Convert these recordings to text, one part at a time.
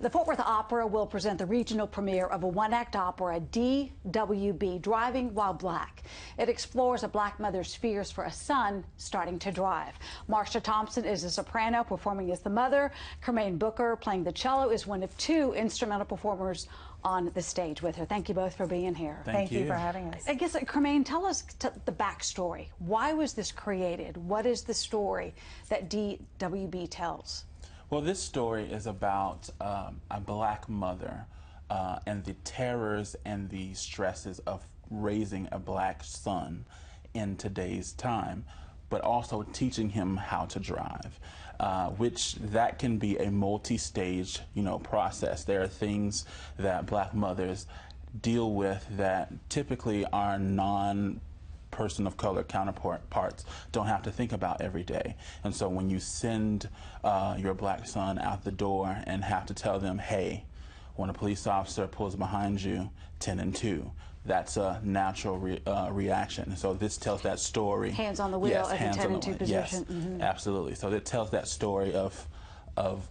The Fort Worth Opera will present the regional premiere of a one-act opera, DWB, Driving While Black. It explores a black mother's fears for a son starting to drive. Marsha Thompson is a soprano performing as the mother. Cremaine playing the cello is one of two instrumental performers on the stage with her. Thank you both for being here. Thank you for having us. I guess, Cremaine, tell us the backstory. Why was this created? What is the story that DWB tells? Well, this story is about a black mother and the terrors and the stresses of raising a black son in today's time, but also teaching him how to drive, which that can be a multi-stage, process. There are things that black mothers deal with that typically our person of color counterparts don't have to think about every day. And so when you send your black son out the door and have to tell them, hey, when a police officer pulls behind you, 10 and 2, that's a natural reaction. So this tells that story. Hands on the wheel, yes, at the 10 and 2 position. Yes, absolutely. So it tells that story of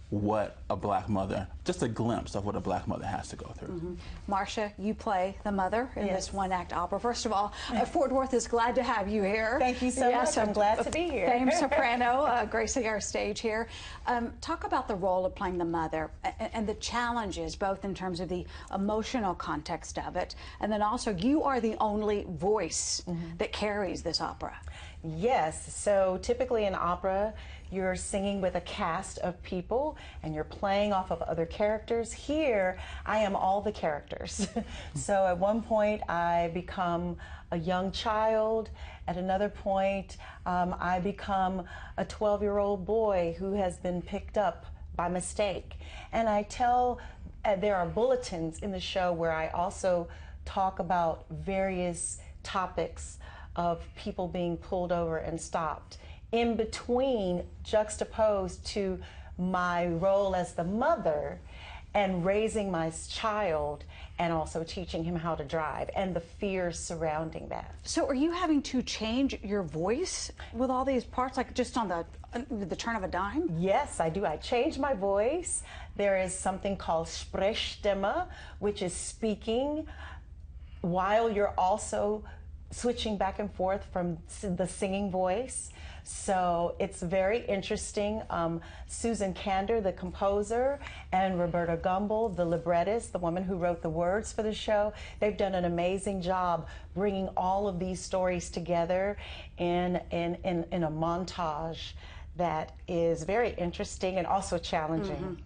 what a black mother, just a glimpse of what a black mother has to go through. Marsha, you play the mother in this one-act opera. First of all, Fort Worth is glad to have you here. Thank you so much. I'm glad to be here. Famed soprano gracing our stage here. Talk about the role of playing the mother and the challenges, both in terms of the emotional context of it, and then also you are the only voice that carries this opera. Yes, so typically in opera, you're singing with a cast of people and you're playing off of other characters. Here, I am all the characters. So at one point, I become a young child. At another point, I become a 12-year-old boy who has been picked up by mistake. And I tell, there are bulletins in the show where I also talk about various topics of people being pulled over and stopped. In between, juxtaposed to my role as the mother and raising my child and also teaching him how to drive and the fears surrounding that. So are you having to change your voice with all these parts, like just on the turn of a dime? Yes, I do. I change my voice. There is something called Sprechstimme, which is speaking while you're also switching back and forth from the singing voice. So it's very interesting. Susan Kander, the composer, and Roberta Gumbel, the librettist, the woman who wrote the words for the show, they've done an amazing job bringing all of these stories together in a montage that is very interesting and also challenging.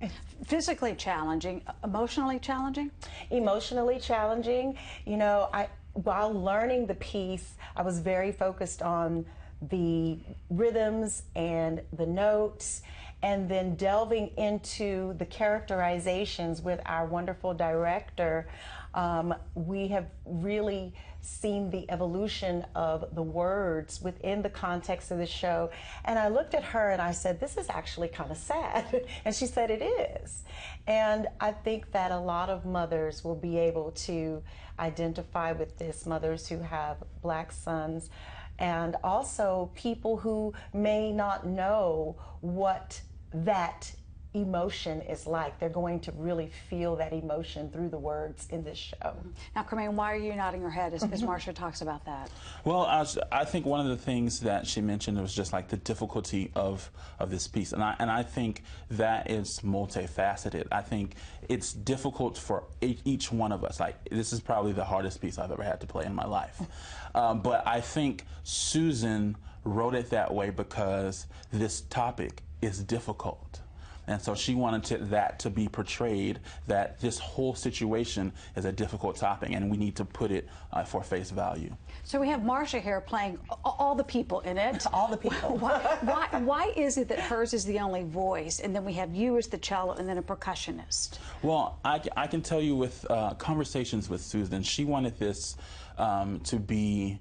Physically challenging, emotionally challenging? Emotionally challenging. While learning the piece, I was very focused on the rhythms and the notes, and then delving into the characterizations with our wonderful director. We have really seen the evolution of the words within the context of the show. And I looked at her and I said, this is actually kind of sad. And she said, it is. And I think that a lot of mothers will be able to identify with this, mothers who have black sons, and also people who may not know what that emotion is like. They're going to really feel that emotion through the words in this show. Now, Cremaine, why are you nodding your head as Marsha talks about that? Well, I think one of the things that she mentioned was just like the difficulty of this piece, and I think that is multifaceted. I think it's difficult for each one of us. Like, this is probably the hardest piece I've ever had to play in my life. But I think Susan wrote it that way because this topic is difficult. And so she wanted that to be portrayed, that this whole situation is a difficult topic and we need to put it for face value. So we have Marsha here playing all the people in it. All the people. Why is it that hers is the only voice and then we have you as the cello and then a percussionist? Well, I can tell you with conversations with Susan, she wanted this to be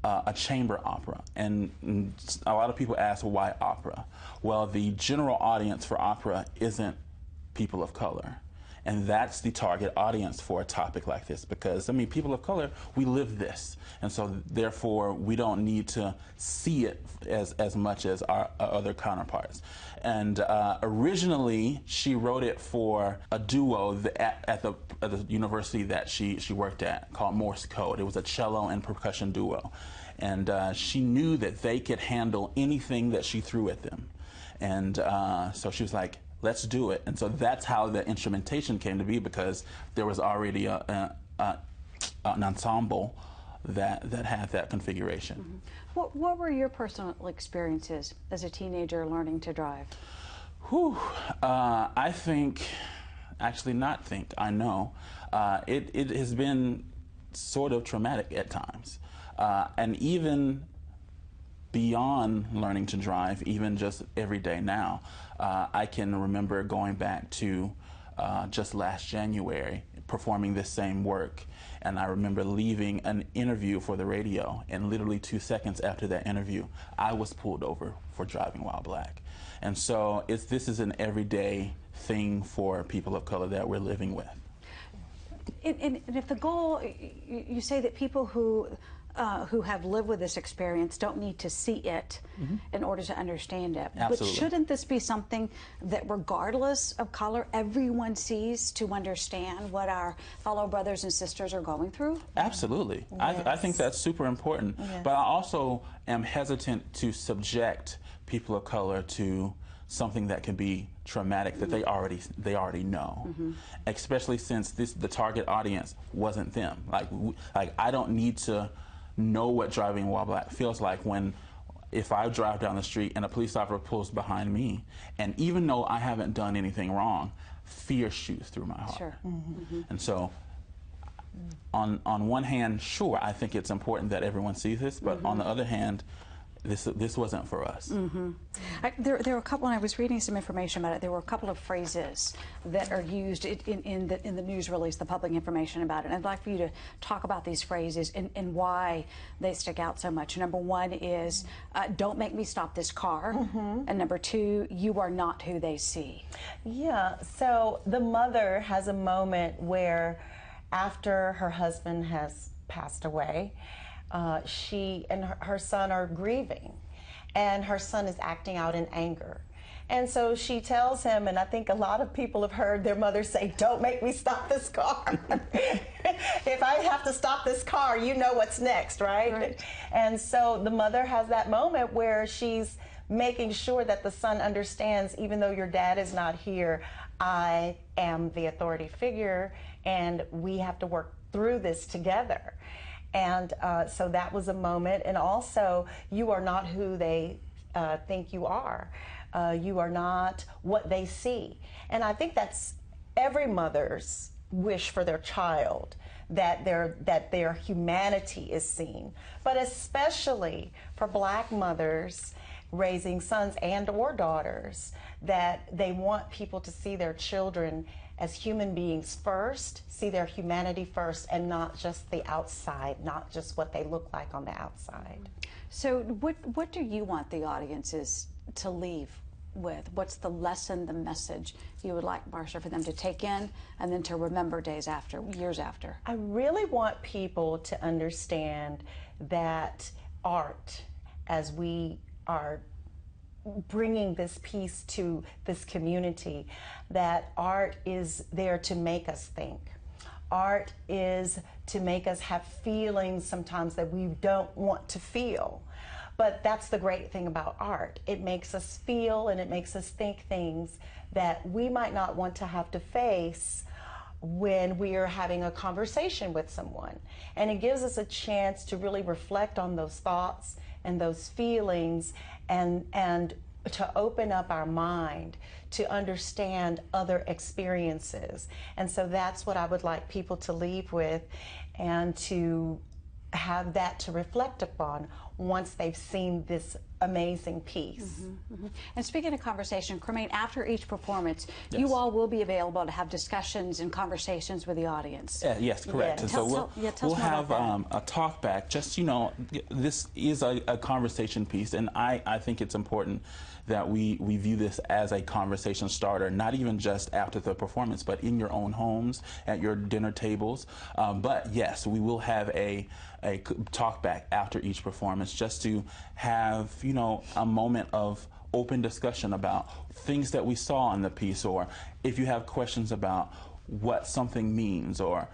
a chamber opera, and a lot of people ask why opera. Well, the general audience for opera isn't people of color, And that's the target audience for a topic like this, because, I mean, people of color, we live this. And so, therefore, we don't need to see it as much as our other counterparts. And originally, she wrote it for a duo at the university that she worked at called Morse Code. It was a cello and percussion duo. And she knew that they could handle anything that she threw at them. And so she was like, let's do it. And so that's how the instrumentation came to be, because there was already an ensemble that had that configuration. What were your personal experiences as a teenager learning to drive? I think, actually not think, I know, it has been sort of traumatic at times. And even beyond learning to drive, even just every day now, I can remember going back to just last January, performing this same work, and I remember leaving an interview for the radio, and literally 2 seconds after that interview, I was pulled over for driving while black. And so this is an everyday thing for people of color that we're living with. And if the goal, you say that people who have lived with this experience don't need to see it in order to understand it. Absolutely. But shouldn't this be something that, regardless of color, everyone sees to understand what our fellow brothers and sisters are going through? Absolutely. Yes. I think that's super important. Yes. But I also am hesitant to subject people of color to something that can be traumatic that they already know, especially since the target audience wasn't them. Like I don't need to know what driving while black feels like if I drive down the street and a police officer pulls behind me, and even though I haven't done anything wrong, fear shoots through my heart. Sure. And so, on one hand, sure, I think it's important that everyone sees this, but on the other hand, this wasn't for us. There were a couple, when I was reading some information about it, there were a couple of phrases that are used in the news release, the public information about it. And I'd like for you to talk about these phrases and why they stick out so much. Number one is, don't make me stop this car. And number two, you are not who they see. Yeah, so the mother has a moment where, after her husband has passed away, she and her son are grieving, and her son is acting out in anger. And so she tells him, and I think a lot of people have heard their mother say, don't make me stop this car. If I have to stop this car, you know what's next, right? And so the mother has that moment where she's making sure that the son understands, even though your dad is not here, I am the authority figure, and we have to work through this together. And so that was a moment. And also, you are not who they think you are. You are not what they see. And I think that's every mother's wish for their child, that their humanity is seen. But especially for black mothers raising sons and or daughters, that they want people to see their children as human beings first, see their humanity first, and not just the outside, not just what they look like on the outside. So what do you want the audiences to leave with? What's the lesson, the message you would like, Marsha, for them to take in and then to remember days after, years after? I really want people to understand that art, as we are bringing this piece to this community, that art is there to make us think. Art is to make us have feelings sometimes that we don't want to feel. But that's the great thing about art. It makes us feel and it makes us think things that we might not want to have to face when we are having a conversation with someone. And it gives us a chance to really reflect on those thoughts and those feelings, and to open up our mind to understand other experiences. And so that's what I would like people to leave with, and to have that to reflect upon once they've seen this amazing piece. And speaking of conversation, Cremaine, after each performance, Yes. you all will be available to have discussions and conversations with the audience. Yes, correct. Yeah. And Tell so us we'll more have about a talk back. Just, this is a conversation piece, and I think it's important that we view this as a conversation starter, not even just after the performance, but in your own homes, at your dinner tables. But yes, we will have a talk back after each performance, just to have, you know, a moment of open discussion about things that we saw in the piece, or if you have questions about what something means, or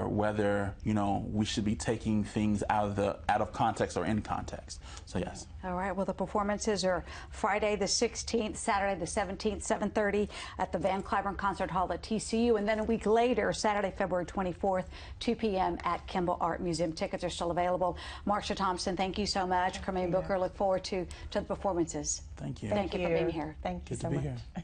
whether, you know, we should be taking things out of context or in context. So yes. All right. Well, the performances are Friday the 16th, Saturday the 17th, 7:30 at the Van Cliburn Concert Hall at TCU, and then a week later, Saturday, February 24th, 2 p.m. at Kimball Art Museum. Tickets are still available. Marsha Thompson, thank you so much. Cremaine Booker, look forward to the performances. Thank you. Thank you for being here. Thank you Good so to be much. here.